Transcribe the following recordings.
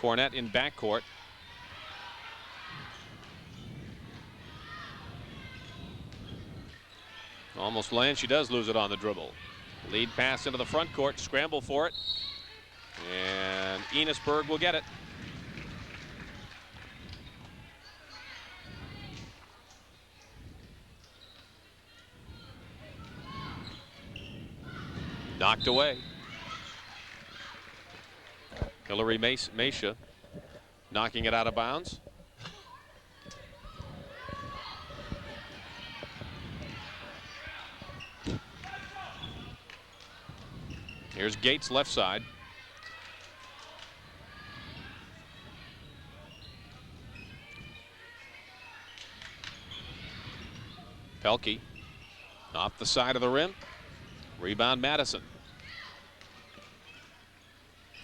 Cornett in backcourt. Almost lands. She does lose it on the dribble. Lead pass into the front court. Scramble for it. And Enosburg will get it. Knocked away. Hillary Mesha knocking it out of bounds. Here's Gates left side. Pelkey off the side of the rim. Rebound Madison.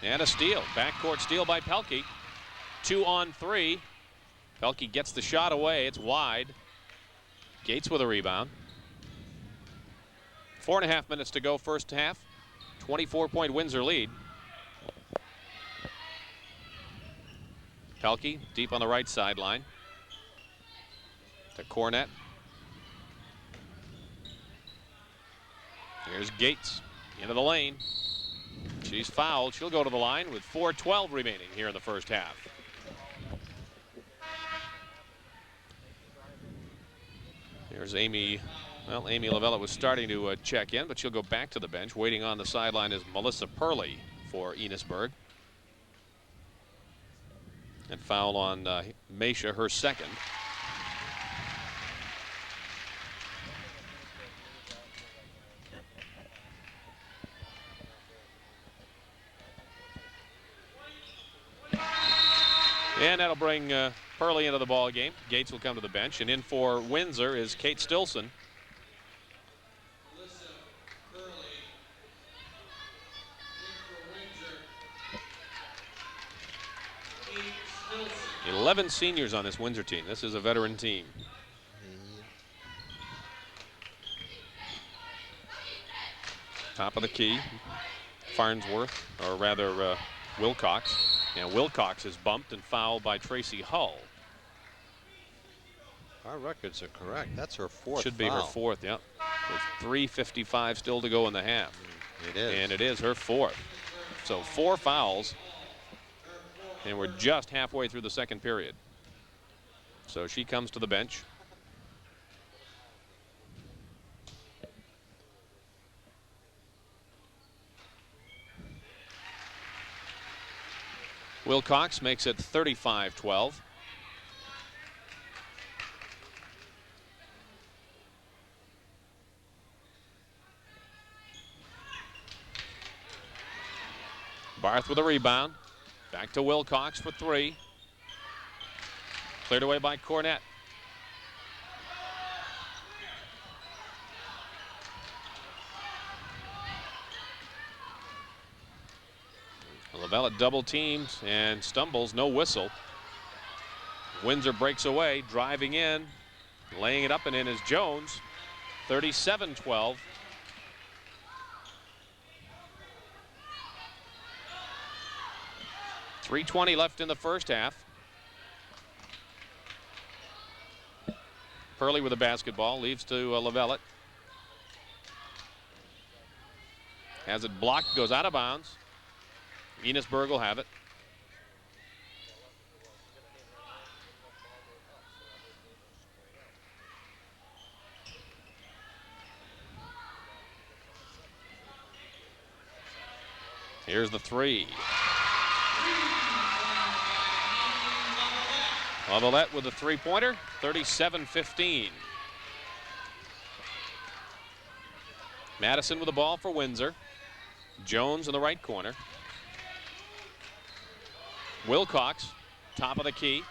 And a steal. Backcourt steal by Pelkey. 2 on 3. Pelkey gets the shot away. It's wide. Gates with a rebound. 4.5 minutes to go first half. 24-point Windsor lead. Pelkey deep on the right sideline. To Cornett. Here's Gates into the lane. She's fouled. She'll go to the line with 4:12 remaining here in the first half. Here's Amy. Well, Amy Lavella was starting to check in, but she'll go back to the bench. Waiting on the sideline is Melissa Purley for Enosburg. And foul on Mesha, her second. And that'll bring Purley into the ball game. Gates will come to the bench, and in for Windsor is Kate Stilson. 11 seniors on this Windsor team. This is a veteran team. Top of the key, Farnsworth, or rather Wilcox. And Wilcox is bumped and fouled by Tracy Hull. Our records are correct. That's her fourth. Should be foul. her fourth, yeah. With 3:55 still to go in the half. It is. And it is her fourth. So 4 fouls. And we're just halfway through the second period. So she comes to the bench. Wilcox makes it 35-12. Barth with a rebound. Back to Wilcox for 3. Cleared away by Cornett. Lavelle double teams and stumbles, no whistle. Windsor breaks away, driving in, laying it up and in is Jones. 37-12. .320 left in the first half. Purley with the basketball, leaves to Lavelle. Has it blocked, goes out of bounds. Enosburg will have it. Here's the 3. Lavalette with the 3-pointer, 37-15. Madison with the ball for Windsor. Jones in the right corner. Wilcox, top of the key.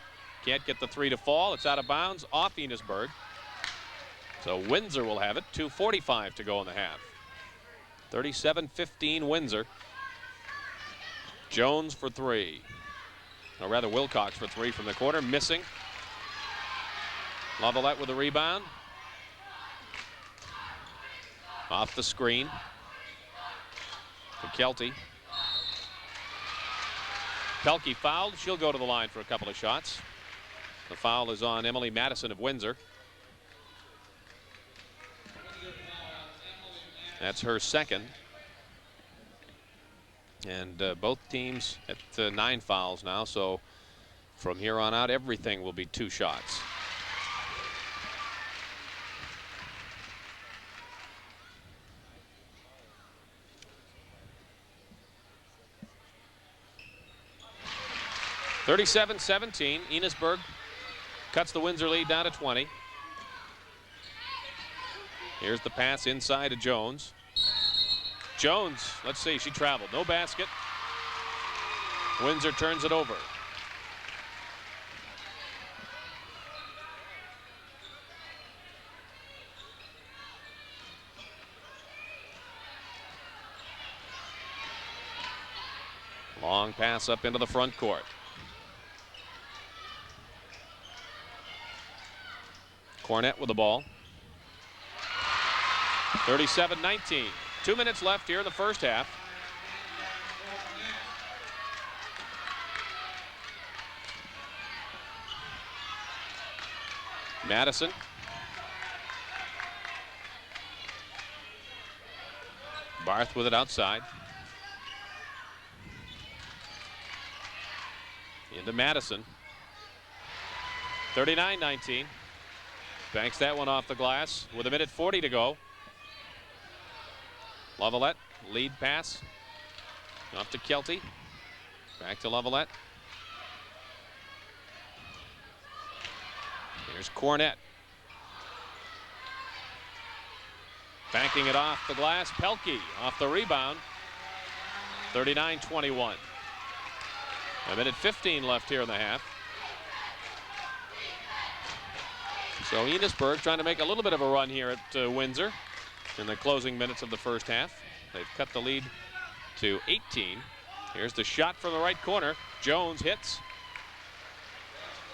Can't get the 3 to fall. It's out of bounds off Enosburg. So Windsor will have it. 2:45 to go in the half. 37-15 Windsor. Jones for 3. Or rather Wilcox for 3 from the corner, missing. Lavalette with a rebound. Off the screen. To Kelty. Pelkey fouled. She'll go to the line for a couple of shots. The foul is on Emily Madison of Windsor. That's her second. And both teams at 9 fouls now, so from here on out, everything will be 2 shots. (37-17). Enosburg cuts the Windsor lead down to 20. Here's the pass inside to Jones. Jones, let's see, she traveled. No basket. Windsor turns it over. Long pass up into the front court. Cornett with the ball. 37-19. 2 minutes left here in the first half. Madison. Barth with it outside. Into Madison. 39-19. Banks that one off the glass with 1:40 to go. Lavalette, lead pass. Off to Kelty. Back to Lavalette. Here's Cornett. Banking it off the glass. Pelkey off the rebound. 39-21. 1:15 left here in the half. So Enosburg trying to make a little bit of a run here at Windsor in the closing minutes of the first half. They've cut the lead to 18. Here's the shot from the right corner. Jones hits.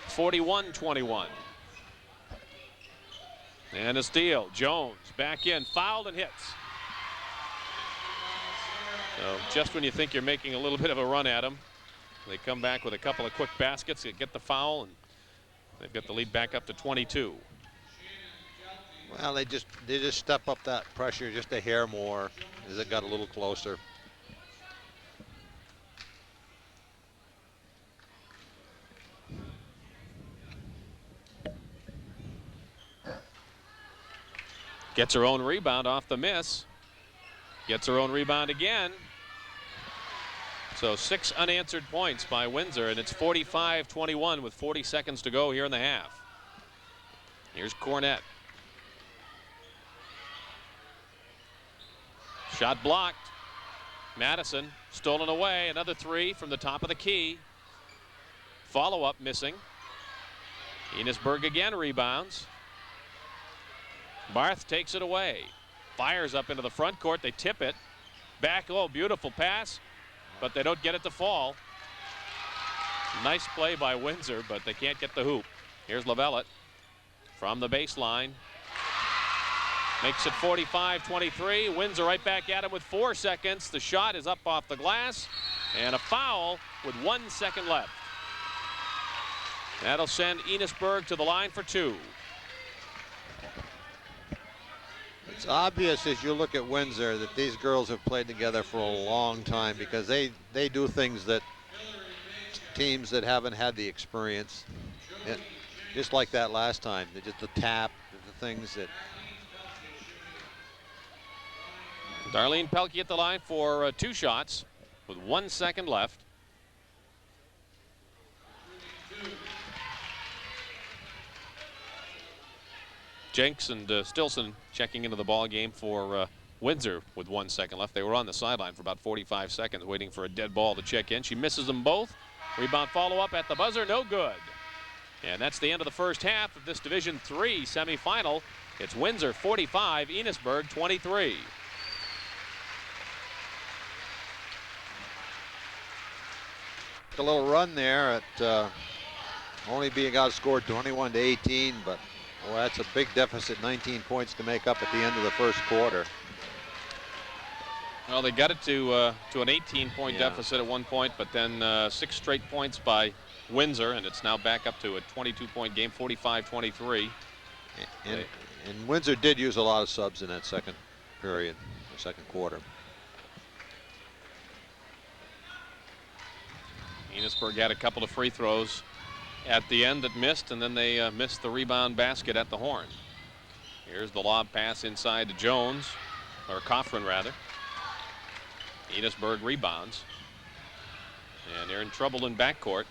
41-21. And a steal. Jones back in, fouled and hits. So just when you think you're making a little bit of a run at them, they come back with a couple of quick baskets, they get the foul, and they've got the lead back up to 22. Well, they just step up that pressure just a hair more as it got a little closer. Gets her own rebound off the miss. Gets her own rebound again. So 6 unanswered points by Windsor, and it's 45-21 with 40 seconds to go here in the half. Here's Cornett. Shot blocked. Madison stolen away. Another 3 from the top of the key. Follow-up missing. Enosburg again rebounds. Barth takes it away. Fires up into the front court. They tip it. Back, oh, beautiful pass, but they don't get it to fall. Nice play by Windsor, but they can't get the hoop. Here's Lavalette from the baseline. Makes it 45-23. Windsor right back at him with 4 seconds. The shot is up off the glass, and a foul with 1 second left. That'll send Enosburg to the line for 2. It's obvious as you look at Windsor that these girls have played together for a long time, because they do things that teams that haven't had the experience, just like that last time. They just the tap, the things that. Darlene Pelkey at the line for 2 shots with 1 second left. Jenks and Stilson checking into the ball game for Windsor with 1 second left. They were on the sideline for about 45 seconds waiting for a dead ball to check in. She misses them both. Rebound follow-up at the buzzer, no good. And that's the end of the first half of this Division III semifinal. It's Windsor 45, Enosburg 23. A little run there at only being outscored 21-18, but well, that's a big deficit, 19 points to make up at the end of the first quarter. Well, they got it to an 18-point deficit at one point, but then 6 straight points by Windsor, and it's now back up to a 22-point game, 45-23. And Windsor did use a lot of subs in that second period, the second quarter. Enosburg had a couple of free throws at the end that missed, and then they missed the rebound basket at the horn. Here's the lob pass inside to Jones, or Coffrin rather. Enosburg rebounds, and they're in trouble in backcourt.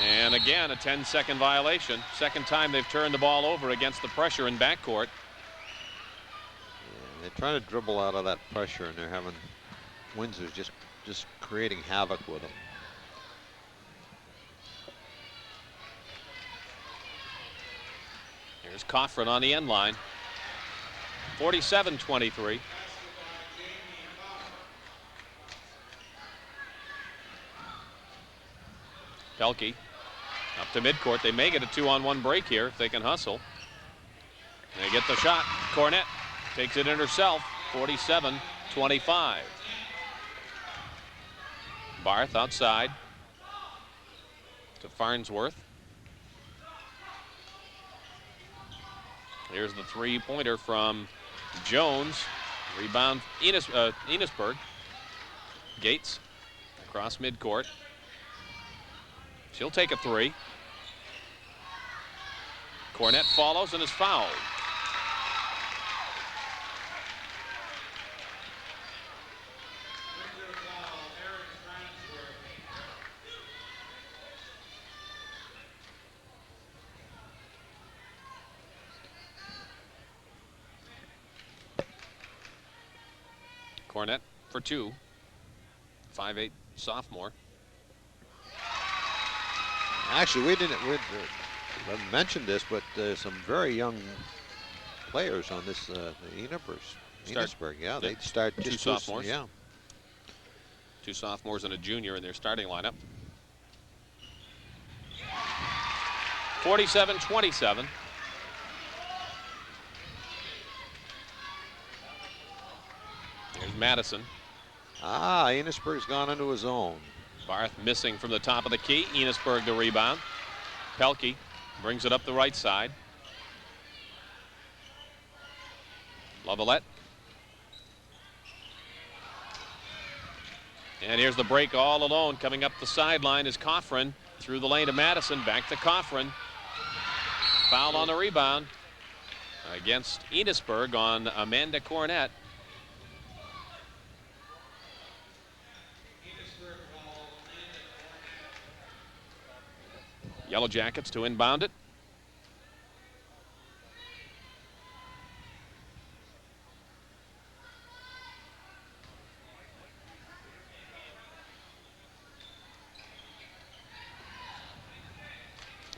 And again, a 10-second violation. Second time they've turned the ball over against the pressure in backcourt. Yeah, they're trying to dribble out of that pressure, and they're having Windsor's just creating havoc with them. Here's Coffrin on the end line. 47-23. Pelkey up to midcourt. They may get a 2-on-1 break here if they can hustle. They get the shot. Cornett takes it in herself. 47-25. Barth outside to Farnsworth. Here's the three-pointer from Jones. Rebound Enosburg. Gates across midcourt. She'll take a three. Cornett follows and is fouled. Cornett for two. 5'8" sophomore. Actually, we didn't mention this, but there's some very young players on this Enosburg. Yeah, they start just two sophomores. Yeah, 2 sophomores and a junior in their starting lineup. 47-27. Here's Madison. Enosburg's gone into his own. Barth missing from the top of the key. Enosburg the rebound. Pelkey brings it up the right side. Lavalette. And here's the break all alone. Coming up the sideline is Coffrin. Through the lane to Madison. Back to Coffrin. Foul on the rebound against Enosburg on Amanda Cornett. Yellow Jackets to inbound it.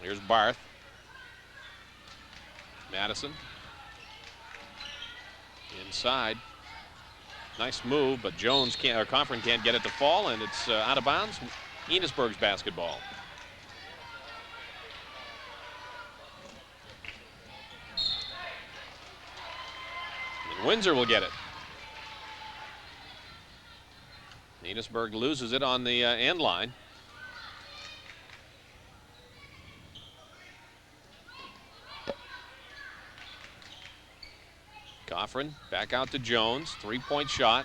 Here's Barth. Madison. Inside. Nice move, but Jones can't, or Coffrin can't get it to fall, and it's out of bounds. Enosburg's basketball. And Windsor will get it. Enosburg loses it on the end line. Coffrin back out to Jones. 3-point shot.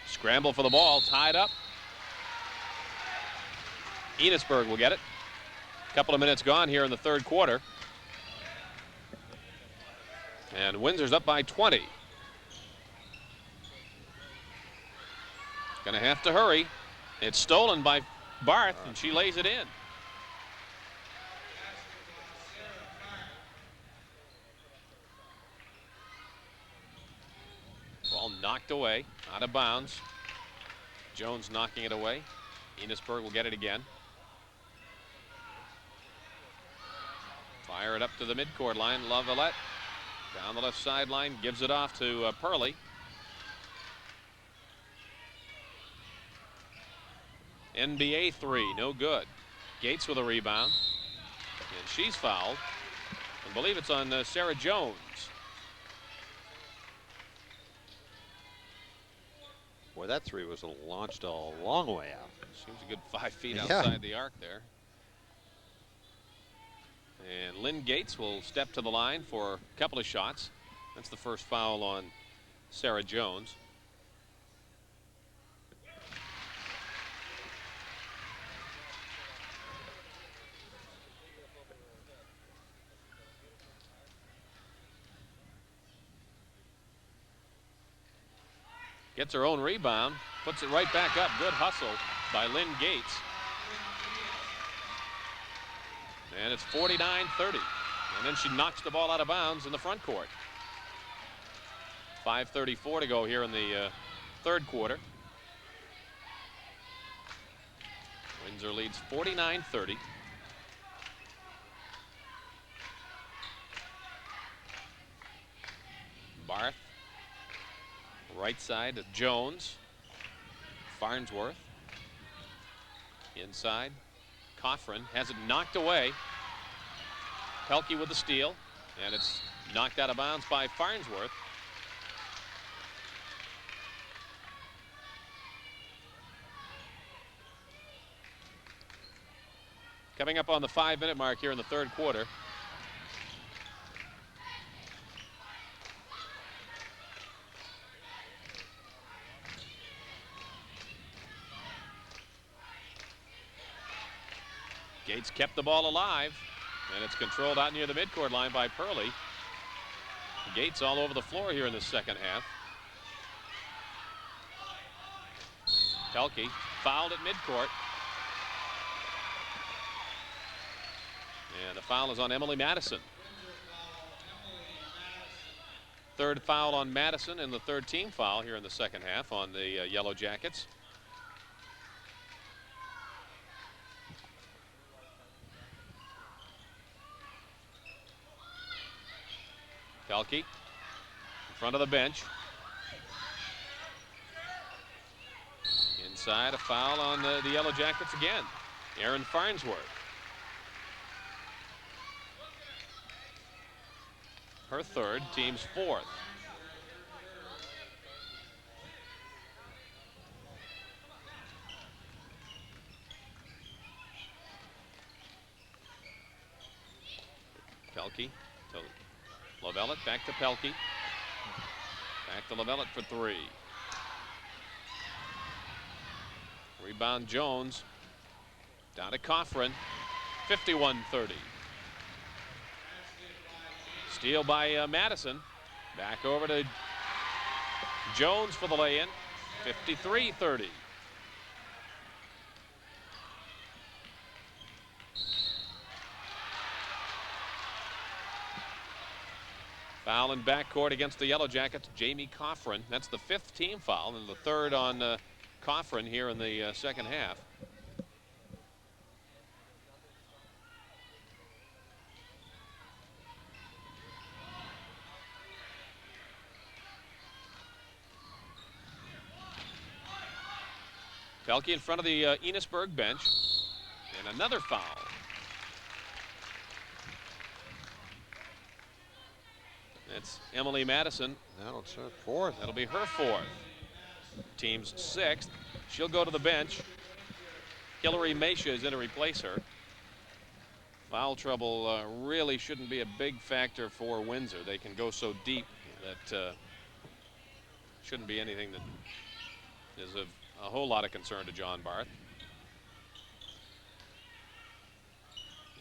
Scramble for the ball. Tied up. Enosburg will get it. Couple of minutes gone here in the third quarter. And Windsor's up by 20. Gonna have to hurry. It's stolen by Barth, and she lays it in. Ball knocked away, out of bounds. Jones knocking it away. Enosburg will get it again. Fire it up to the midcourt line. Lavalette down the left sideline, gives it off to Purley. NBA three, no good. Gates with a rebound, and she's fouled. And believe it's on Sarah Jones. Boy, that three was launched a long way out. Seems a good 5 feet Yeah. outside the arc there. And Lynn Gates will step to the line for a couple of shots. That's the first foul on Sarah Jones. Gets her own rebound, puts it right back up. Good hustle by Lynn Gates. And it's 49-30. And then she knocks the ball out of bounds in the front court. 5:34 to go here in the third quarter. Windsor leads 49-30. Barth. Right side of Jones. Farnsworth. Inside. Coffrin has it knocked away. Pelkey with the steal. And it's knocked out of bounds by Farnsworth. Coming up on the 5-minute mark here in the third quarter. Gates kept the ball alive, and it's controlled out near the midcourt line by Purley. Gates all over the floor here in the second half. Pelkey fouled at midcourt. And the foul is on Emily Madison. Third foul on Madison and the third team foul here in the second half on the Yellow Jackets. Pelkey in front of the bench. Inside, a foul on the Yellow Jackets again. Aaron Farnsworth. Her third, team's fourth. Pelkey to Lovellette, back to Pelkey. Back to Lovellette for three. Rebound Jones. Down to Coffrin. 51-30. Steal by Madison. Back over to Jones for the lay-in. 53-30. Foul in backcourt against the Yellow Jackets, Jamie Coffrin. That's the fifth team foul and the third on Coffrin here in the second half. Pelkey in front of the Enosburg bench. And another foul. That's Emily Madison. That'll be her fourth. That'll be her fourth. Team's sixth. She'll go to the bench. Hillary Mesha is in to replace her. Foul trouble really shouldn't be a big factor for Windsor. They can go so deep that shouldn't be anything that is of a whole lot of concern to John Barth.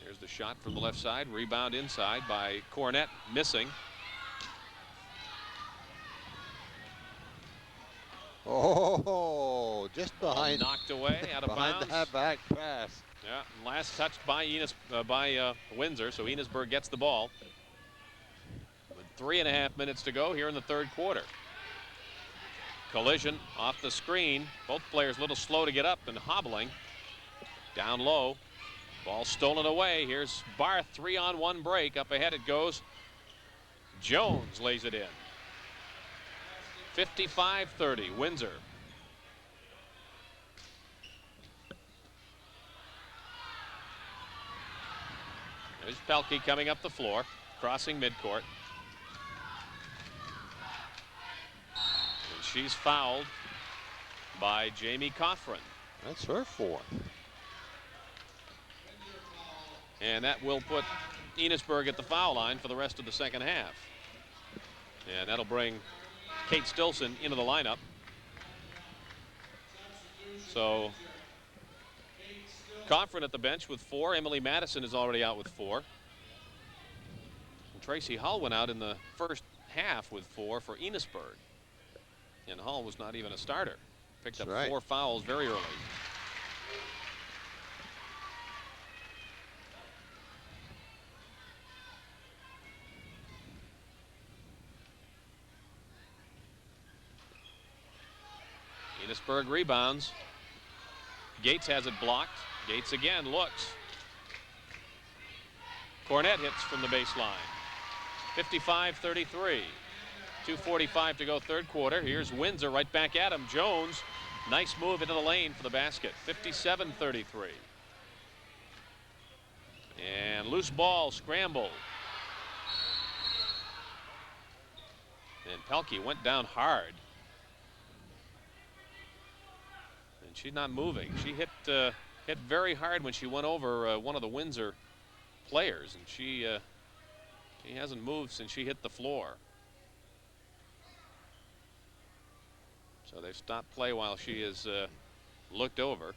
There's the shot from the left side. Rebound inside by Cornett, missing. Oh, just behind. Knocked away, out of behind bounds. That back pass. Yeah, last touch by Windsor, so Enosburg gets the ball. With 3.5 minutes to go here in the third quarter. Collision off the screen. Both players a little slow to get up and hobbling. Down low. Ball stolen away. Here's Barth, 3-on-1 break. Up ahead it goes. Jones lays it in. 55-30, Windsor. There's Pelkey coming up the floor. crossing midcourt. And she's fouled by Jamie Coffrin. That's her fourth. And that will put Enosburg at the foul line for the rest of the second half. And that'll bring Kate Stilson into the lineup. So Coffrin at the bench with 4. Emily Madison is already out with 4. And Tracy Hull went out in the first half with 4 for Enosburg. And Hull was not even a starter. Picked up 4 fouls very early. Enosburg rebounds. Gates has it blocked. Gates again looks. Cornett hits from the baseline. 55-33. 2:45 to go third quarter. Here's Windsor right back at him. Jones, nice move into the lane for the basket. 57-33. And loose ball, scramble. And Pelkey went down hard. And she's not moving. She hit very hard when she went over one of the Windsor players, and she hasn't moved since she hit the floor. So they've stopped play while she is looked over.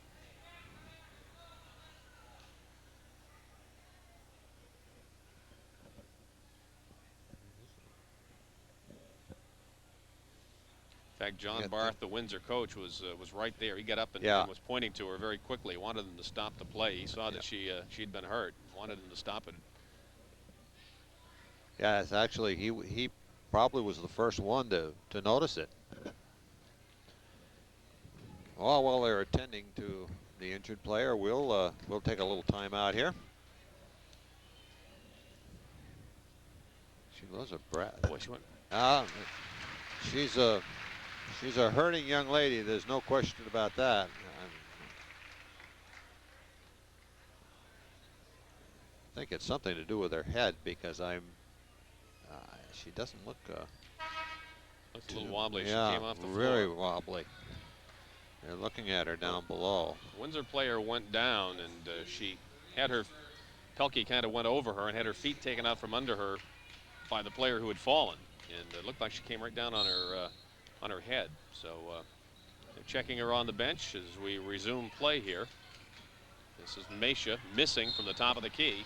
In fact, John Barth, the Windsor coach, was right there. He got up and was pointing to her very quickly. He wanted them to stop the play. He saw that she'd been hurt. Wanted them to stop it. Yeah, it's actually he probably was the first one to notice it. Well, while they're attending to the injured player, we'll take a little time out here. She was a brat. Boy, she went. She's a hurting young lady. There's no question about that. I think it's something to do with her head, because she doesn't look. Looks a little wobbly. Yeah, she came off the floor. Very wobbly. They're looking at her down below. Windsor player went down, and she had her. Pelkey kind of went over her and had her feet taken out from under her by the player who had fallen, and it looked like she came right down on her head. So they're checking her on the bench as we resume play here. This is Mesha missing from the top of the key.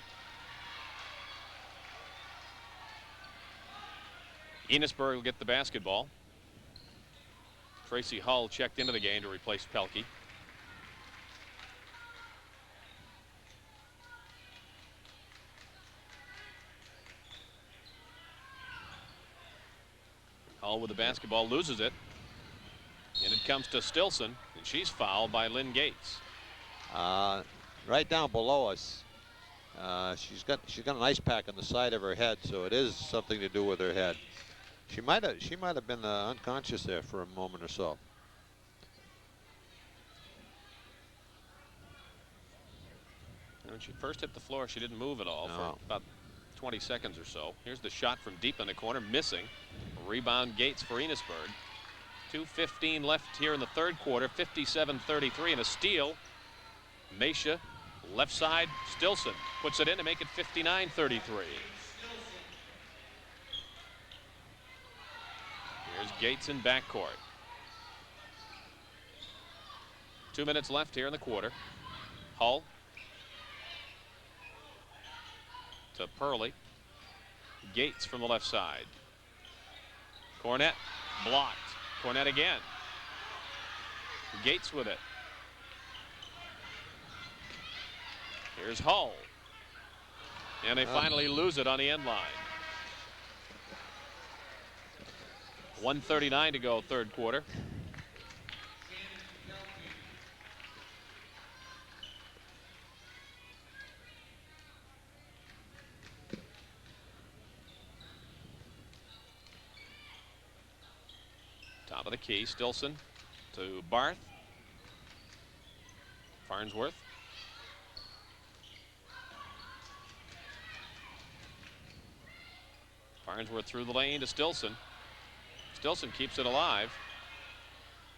Enosburg will get the basketball. Tracy Hull checked into the game to replace Pelkey. Hull with the basketball, loses it. And it comes to Stilson, and she's fouled by Lynn Gates. Right down below us. She's got an ice pack on the side of her head, so it is something to do with her head. She might have been unconscious there for a moment or so. When she first hit the floor, she didn't move at all for about 20 seconds or so. Here's the shot from deep in the corner, missing. Rebound Gates for Enosburg. 2:15 left here in the third quarter. 57-33, and a steal. Mesha, left side, Stilson puts it in to make it 59-33. Here's Gates in backcourt. 2 minutes left here in the quarter. Hull to Purley. Gates from the left side. Cornett blocked. Cornett again. Gates with it. Here's Hull. And they finally lose it on the end line. 1:39 to go third quarter. Top of the key, Stilson to Barth. Farnsworth. Farnsworth through the lane to Stilson. Stilson keeps it alive.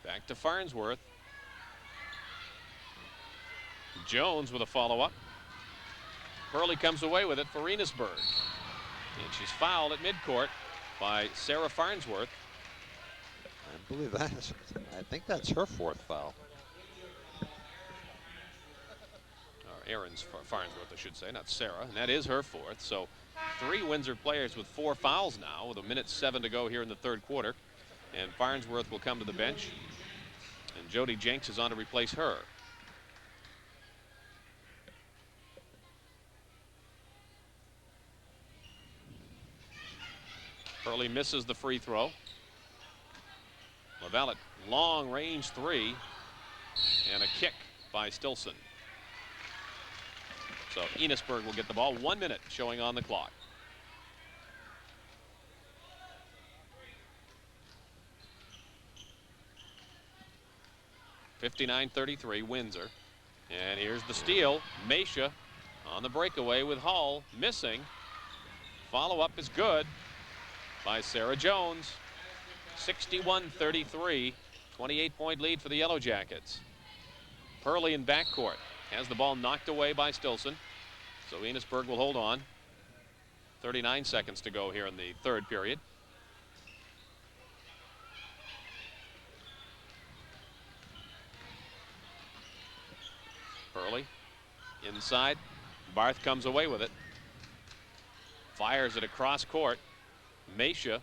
Back to Farnsworth. Jones with a follow-up. Hurley comes away with it for Enosburg. And she's fouled at midcourt by Sarah Farnsworth. I believe I think that's her 4th foul. Or Aaron's Farnsworth, I should say, not Sarah. And that is her 4th. So 3 Windsor players with 4 fouls now with 1:07 to go here in the 3rd quarter. And Farnsworth will come to the bench. And Jody Jenks is on to replace her. Hurley misses the free throw. Lavallette, long range 3. And a kick by Stilson. So Enosburg will get the ball. 1 minute showing on the clock. (59-33) Windsor. And here's the steal. Mesha on the breakaway with Hull missing. Follow-up is good by Sarah Jones. 61-33. 28-point lead for the Yellow Jackets. Hurley in backcourt. Has the ball knocked away by Stilson. So Enosburg will hold on. 39 seconds to go here in the 3rd period. Hurley inside. Barth comes away with it. Fires it across court. Mesha.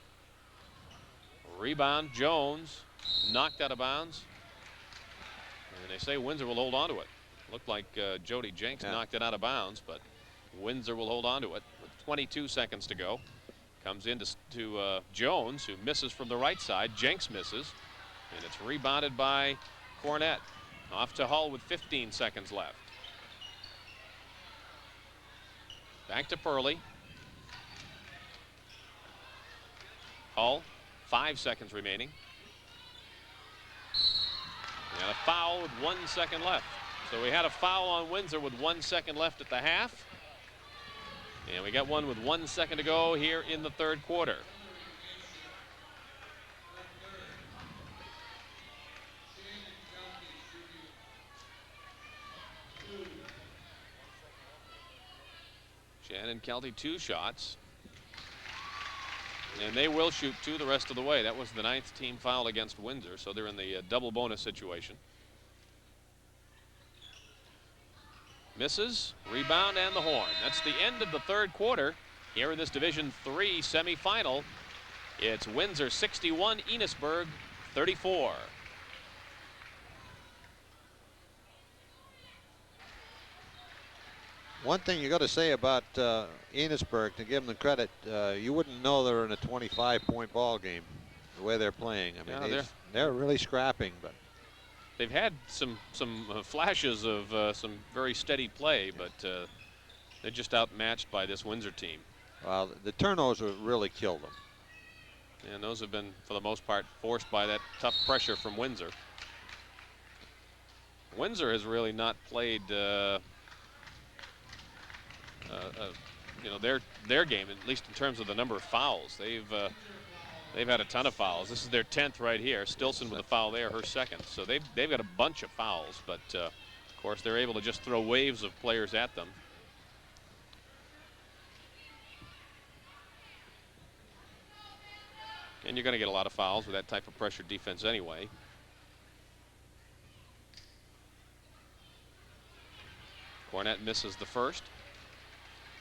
Rebound. Jones. Knocked out of bounds. And they say Windsor will hold on to it. Looked like Jody Jenks knocked it out of bounds, but Windsor will hold on to it with 22 seconds to go. Comes in to Jones, who misses from the right side. Jenks misses, and it's rebounded by Cornett. Off to Hull with 15 seconds left. Back to Purley. Hull, 5 seconds remaining. And a foul with 1 second left. So we had a foul on Windsor with 1 second left at the half. And we got one with 1 second to go here in the 3rd quarter. Shannon Kelty 2 shots. And they will shoot 2 the rest of the way. That was the 9th team foul against Windsor, so they're in the double bonus situation. Misses, rebound, and the horn. That's the end of the 3rd quarter here in this Division III semifinal. It's Windsor 61, Enosburg 34. One thing you got to say about Enosburg, to give them the credit, you wouldn't know they're in a 25-point ball game the way they're playing. I mean, they're really scrapping, but they've had some flashes of some very steady play, but they're just outmatched by this Windsor team. Well, the turnovers have really killed them. And those have been, for the most part, forced by that tough pressure from Windsor. Windsor has really not played you know, their game, at least in terms of the number of fouls. They've had a ton of fouls. This is their 10th right here. Stilson with a foul there, her 2nd. So they've got a bunch of fouls, but of course they're able to just throw waves of players at them. And you're going to get a lot of fouls with that type of pressure defense anyway. Cornett misses the first.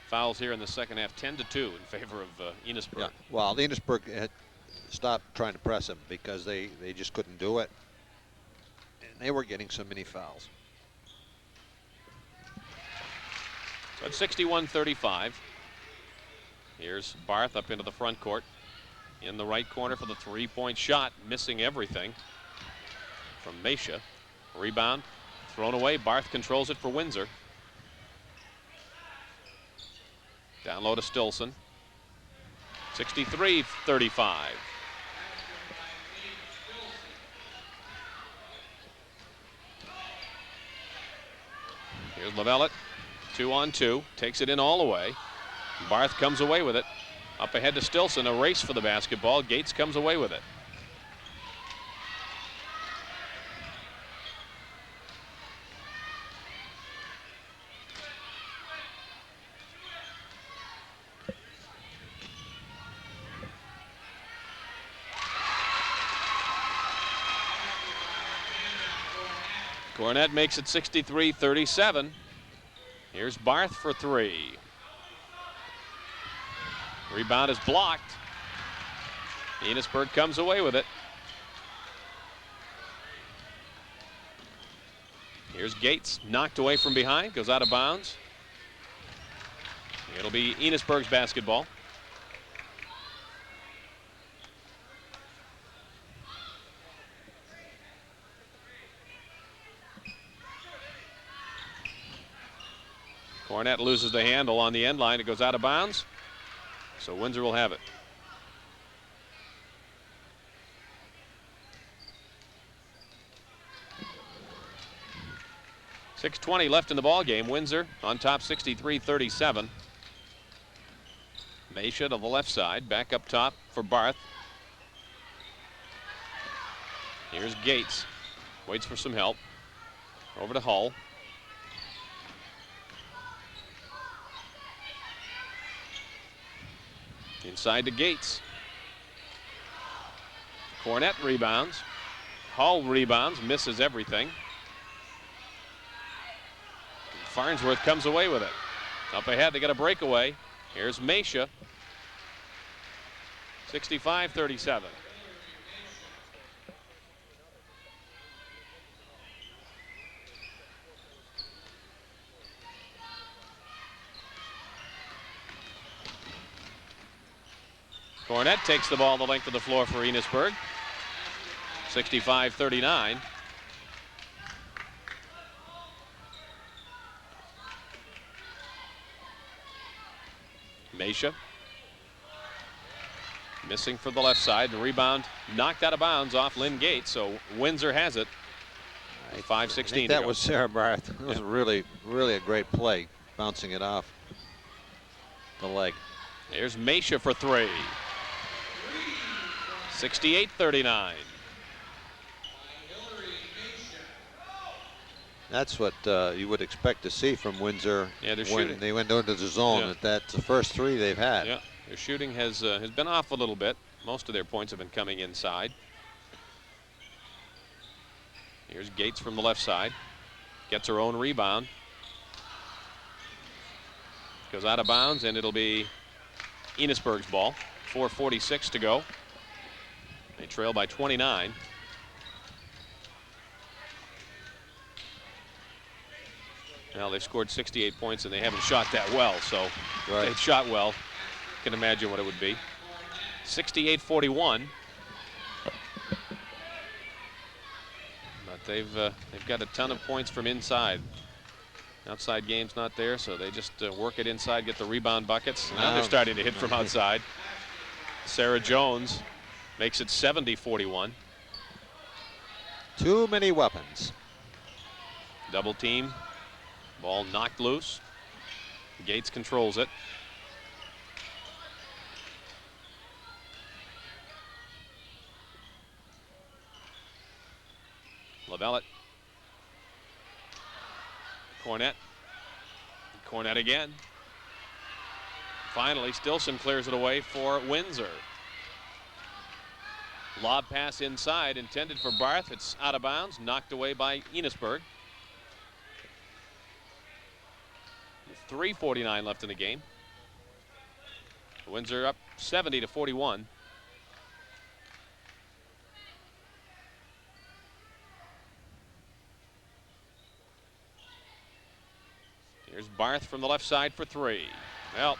Fouls here in the second half, 10-2 in favor of Enosburg. Yeah. Well, Enosburg had stopped trying to press him because they just couldn't do it. And they were getting so many fouls. So it's 61-35. Here's Barth up into the front court. In the right corner for the three-point shot, missing everything from Mesha. Rebound, thrown away. Barth controls it for Windsor. Down low to Stilson. 63-35. Here's Lavallette, 2-on-2, takes it in all the way. Barth comes away with it. Up ahead to Stilson, a race for the basketball. Gates comes away with it. Cornett makes it 63-37. Here's Barth for three. Rebound is blocked. Enosburg comes away with it. Here's Gates, knocked away from behind, goes out of bounds. It'll be Enosburg's basketball. Cornett loses the handle on the end line. It goes out of bounds. So Windsor will have it. .620 left in the ball game. Windsor on top 63-37. Mesha to the left side. Back up top for Barth. Here's Gates. Waits for some help. Over to Hull. Inside to Gates. Cornett rebounds. Hull rebounds, misses everything. Farnsworth comes away with it. Up ahead, they got a breakaway. Here's Mesha. 65-37. Cornett takes the ball the length of the floor for Enosburg. 65-39. Mesha. Missing for the left side. The rebound knocked out of bounds off Lynn Gates, so Windsor has it. 5:16 that was Sarah Barth. It was really a great play, bouncing it off the leg. Here's Mesha for three. 68-39. That's what you would expect to see from Windsor. Yeah, they're when shooting. they went into the zone. Yeah. That's the first three they've had. Yeah, their shooting has been off a little bit. Most of their points have been coming inside. Here's Gates from the left side. Gets her own rebound. Goes out of bounds, and it'll be Enosburg's ball. 4:46 to go. They trail by 29. Well, they've scored 68 points, and they haven't shot that well, so if they'd shot well, you can imagine what it would be. 68-41. But they've got a ton of points from inside. Outside game's not there, so they just work it inside, get the rebound buckets. Now they're starting to hit from outside. Sarah Jones makes it 70-41. Too many weapons. Double team. Ball knocked loose. Gates controls it. Lavellette. Cornett. Cornett again. Finally, Stilson clears it away for Windsor. Lob pass inside, intended for Barth. It's out of bounds, knocked away by Enosburg. 3:49 left in the game. Windsor up 70-41. Here's Barth from the left side for three. Well,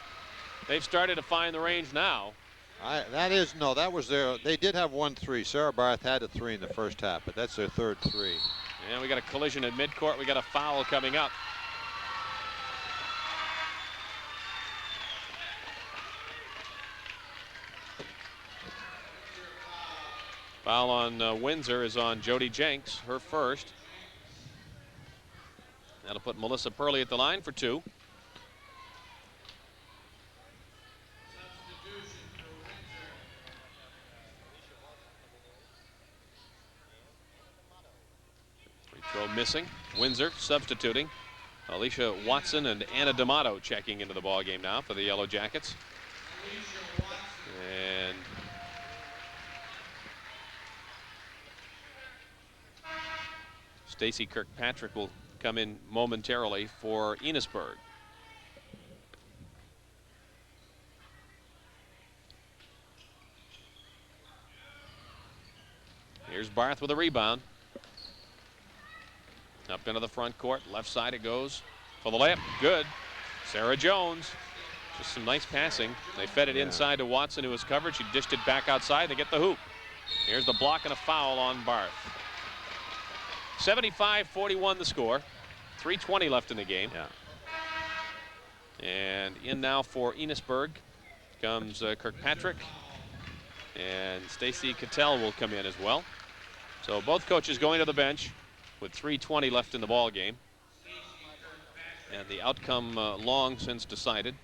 they've started to find the range now. That was their, they did have 1 3. Sarah Barth had a 3 in the first half, but that's their third 3. And we got a collision at midcourt. We got a foul coming up. Foul on Windsor is on Jody Jenks, her first. That'll put Melissa Purley at the line for 2. missing. Windsor substituting. Alicia Watson and Anna D'Amato checking into the ball game now for the Yellow Jackets. And Stacy Kirkpatrick will come in momentarily for Enosburg. Here's Barth with a rebound. Up into the front court, left side it goes for the layup. Good. Sarah Jones. Just some nice passing. They fed it inside to Watson, who was covered. She dished it back outside. They get the hoop. Here's the block and a foul on Barth. 75-41 the score. 3:20 left in the game. And in now for Enosburg comes Kirkpatrick. And Stacy Cattell will come in as well. So both coaches going to the bench with 3:20 left in the ball game. And the outcome long since decided.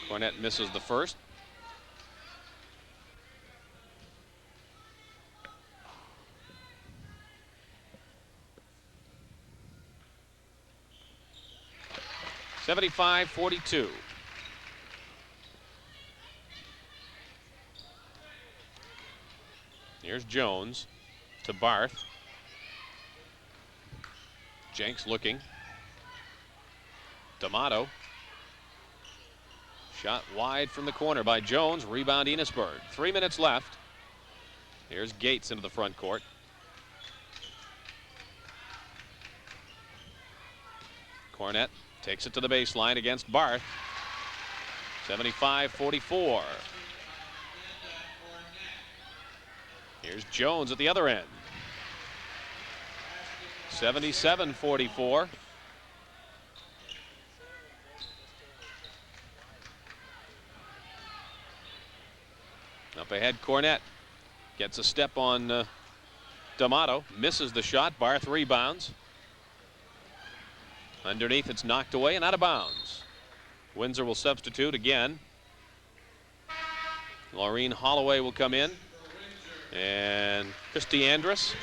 Cornett misses the first. 75-42. Here's Jones to Barth. Jenks looking. D'Amato. Shot wide from the corner by Jones. Rebound Enosburg. 3 minutes left. Here's Gates into the front court. Cornett takes it to the baseline against Barth. 75-44. Here's Jones at the other end. 77-44. Up ahead, Cornett gets a step on D'Amato, misses the shot. Barth rebounds. Underneath, it's knocked away and out of bounds. Windsor will substitute again. Laureen Holloway will come in. And Christy Andrus.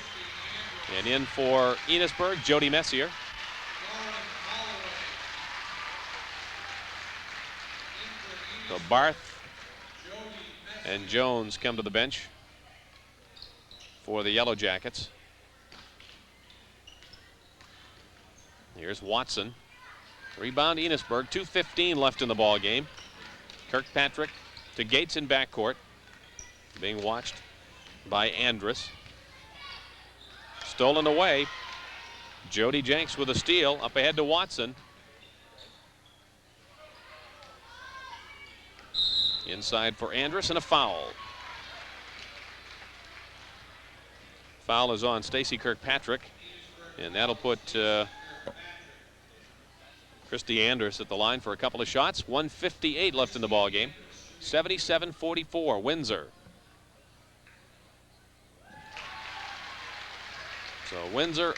And in for Enosburg, Jody Messier. So Barth and Jones come to the bench for the Yellow Jackets. Here's Watson. Rebound Enosburg. 2:15 left in the ball game. Kirkpatrick to Gates in backcourt. Being watched by Andrus. Stolen away. Jody Jenks with a steal. Up ahead to Watson. Inside for Andrus and a foul. Foul is on Stacy Kirkpatrick. And that'll put Christy Andrus at the line for a couple of shots. 1:58 left in the ball game. 77-44 Windsor. So Windsor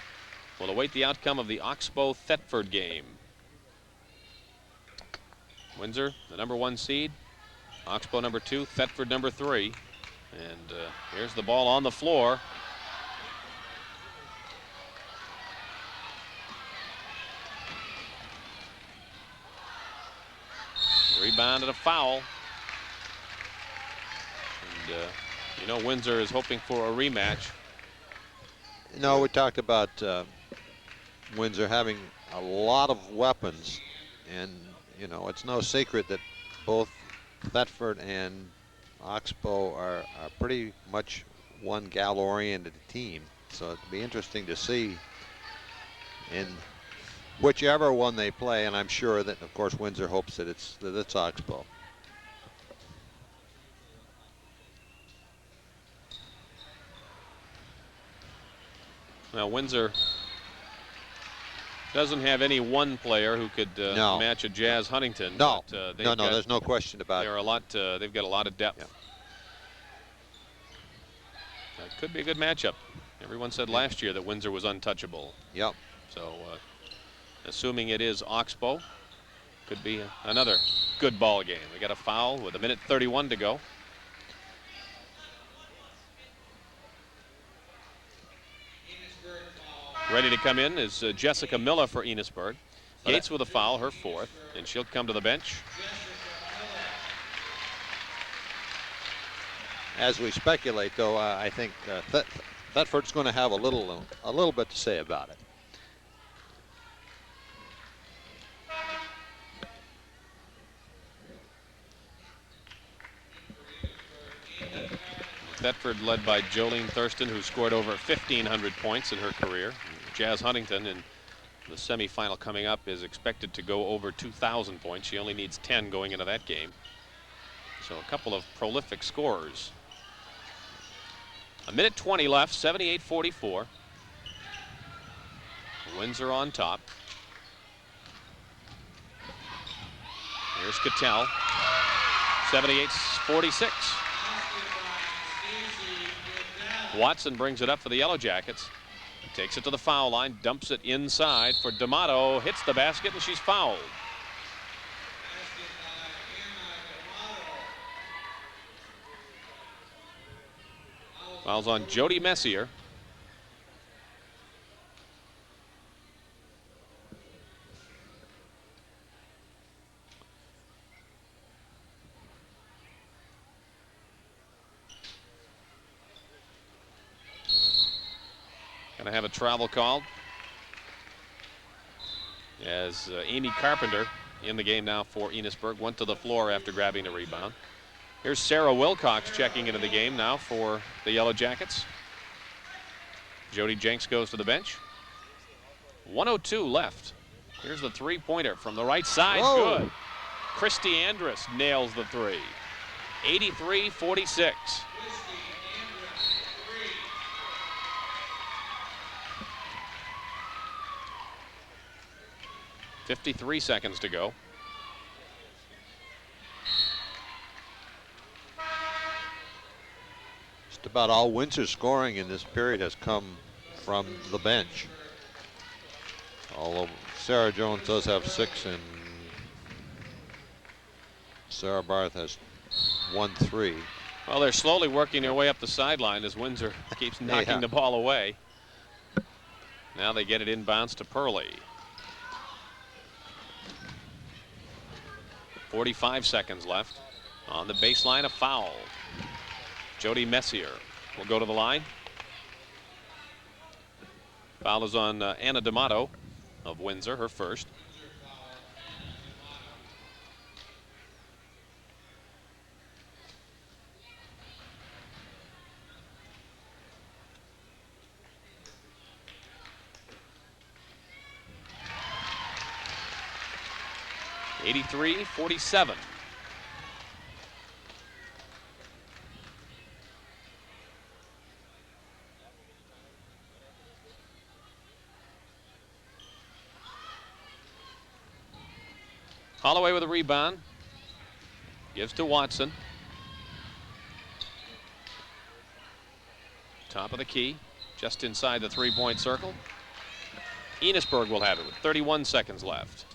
will await the outcome of the Oxbow-Thetford game. Windsor, the #1 seed. Oxbow #2, Thetford #3. And here's the ball on the floor. Rebound and a foul. And you know, Windsor is hoping for a rematch. No, we talked about Windsor having a lot of weapons, and you know, it's no secret that both Thetford and Oxbow are pretty much one gal-oriented team. So it'd be interesting to see in whichever one they play, and I'm sure that, of course, Windsor hopes that it's Oxbow. Well, Windsor doesn't have any one player who could match a Jazz Huntington. No, but, there's no question about it. They've got a lot of depth. Yeah. It could be a good matchup. Everyone said last year that Windsor was untouchable. Yep. So, assuming it is Oxbow, Could be another good ball game. We got a foul with 1:31 to go. Ready to come in is Jessica Miller for Enosburg. Gates with a foul, her fourth, and she'll come to the bench. As we speculate, though, I think Thetford's going to have a little bit to say about it. Thetford led by Jolene Thurston, who scored over 1,500 points in her career. Jazz Huntington in the semifinal coming up is expected to go over 2,000 points. She only needs 10 going into that game. So a couple of prolific scorers. 1:20 left, 78-44. Windsor on top. Here's Cattell. 78-46. Watson brings it up for the Yellow Jackets. Takes it to the foul line, dumps it inside for D'Amato, hits the basket, and she's fouled. Foul's on Jody Messier. Gonna have a travel called as Amy Carpenter in the game now for Enosburg. Went to the floor after grabbing the rebound. Here's Sarah Wilcox checking into the game now for the Yellow Jackets. Jody Jenks goes to the bench. 1:02 left. Here's the three-pointer from the right side. Whoa. Good. Christy Andrus nails the three. 83-46. 53 seconds to go. Just about all Windsor's scoring in this period has come from the bench. Although Sarah Jones does have 6 and Sarah Barth has 1-3. Well, they're slowly working their way up the sideline as Windsor keeps knocking the ball away. Now they get it inbounds to Purley. 45 seconds left. On the baseline, a foul. Jody Messier will go to the line. Foul is on Anna D'Amato of Windsor, her first. (83-47). Holloway with a rebound. Gives to Watson. Top of the key, just inside the three-point circle. Enosburg will have it with 31 seconds left.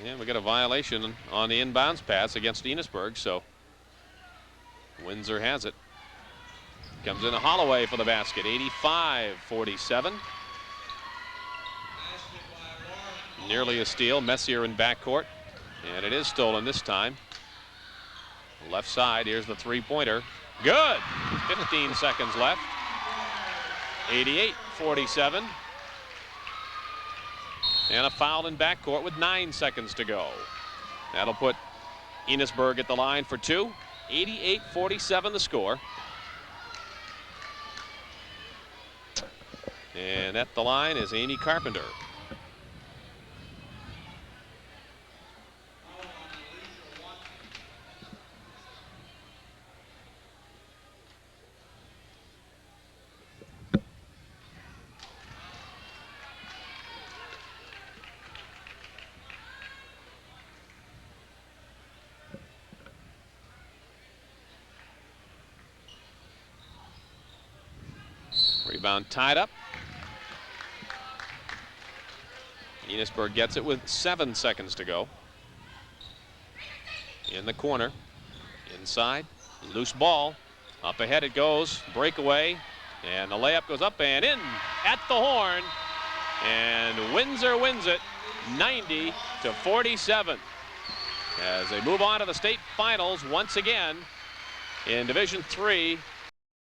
And we got a violation on the inbounds pass against Enosburg, so Windsor has it. Comes in a Holloway for the basket, 85-47. Nearly a steal, Messier in backcourt, and it is stolen this time. Left side, here's the three-pointer. Good, 15 seconds left. 88-47. And a foul in backcourt with 9 seconds to go. That'll put Enosburg at the line for two. 88-47 the score. And at the line is Amy Carpenter. Rebound tied up. Enosburg gets it with 7 seconds to go. In the corner, inside, loose ball. Up ahead it goes, breakaway, and the layup goes up and in at the horn. And Windsor wins it 90-47 as they move on to the state finals once again in Division III